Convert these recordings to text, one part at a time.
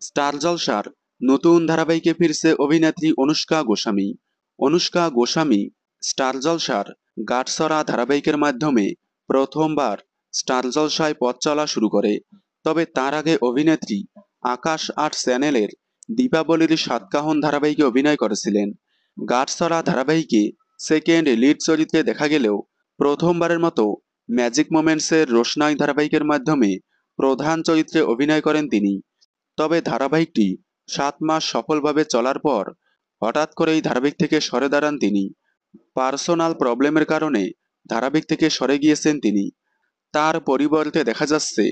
Star জলসার নতুন ধারাবাহিকে ফিরছে অভিনেত্রী অনুষ্কা গোস্বামী। অনুষ্কা গোস্বামী স্টার জলসার গাঁটছড়া ধারাবাহিকের মাধ্যমে প্রথমবার স্টার জলসায় পথ চলা শুরু করে। তবে তার আগে অভিনেত্রী আকাশ আট চ্যানেলের দীপাবলির সাতকাহন ধারাবাহিকে অভিনয় করেছিলেন। গাঁটছড়া ধারাবাহিকে সেকেন্ড লিড চরিত্রে দেখা গেলেও প্রথমবারের মতো ম্যাজিক মোমেন্টসের রোশনাই ধারাবাহিকের মাধ্যমে প্রধান চরিত্রে অভিনয় করেন তিনি। তবে ধারাবাহিকটি ৭ মাস সফলভাবে চলার পর হঠাৎ করেই ধারাবাহিক থেকে সরে দাঁড়ান তিনি। পার্সোনাল প্রবলেমের কারণে ধারাবাহিক থেকে সরে গিয়েছেন তিনি। তার পরিবর্তে দেখা যাচ্ছে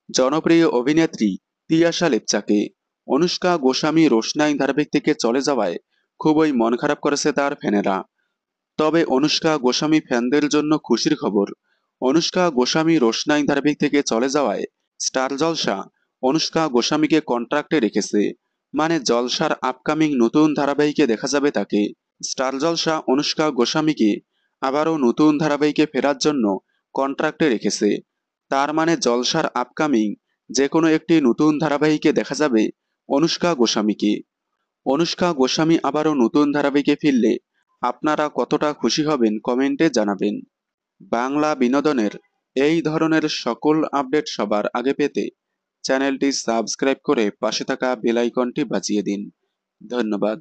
জনপ্রিয় অভিনেত্রী তিয়াশা লেপচাকে। অনুষ্কা গোস্বামী রোশনাই ধারাবাহিক থেকে চলে যাওয়ায় খুবই মন খারাপ করেছে তার ফ্যানেরা। তবে অনুষ্কা গোস্বামী ফ্যানদের জন্য খুশির খবর। অনুষ্কা গোস্বামী রোশনাই ধারাবাহিক থেকে চলে যাওয়ায় স্টার জলসা অনুষ্কা গোস্বামীকে কন্ট্রাক্টে রেখেছে। মানে জলসার আপকামিং নতুন ধারাবাহিকে দেখা যাবে তাকে। স্টার জলসা অনুষ্কা গোস্বামীকে আবারও নতুন ধারাবাহিকে ফেরার জন্য কন্ট্রাক্টে রেখেছে। তার মানে জলসার আপকামিং যে কোনো একটি নতুন ধারাবাহিকে দেখা যাবে অনুষ্কা গোস্বামীকে। অনুষ্কা গোস্বামী আবারও নতুন ধারাবাহিকে ফিরলে আপনারা কতটা খুশি হবেন কমেন্টে জানাবেন। বাংলা বিনোদনের এই ধরনের সকল আপডেট সবার আগে পেতে চ্যানেলটি সাবস্ক্রাইব করে পাশে থাকা বেল আইকনটি বাজিয়ে দিন। ধন্যবাদ।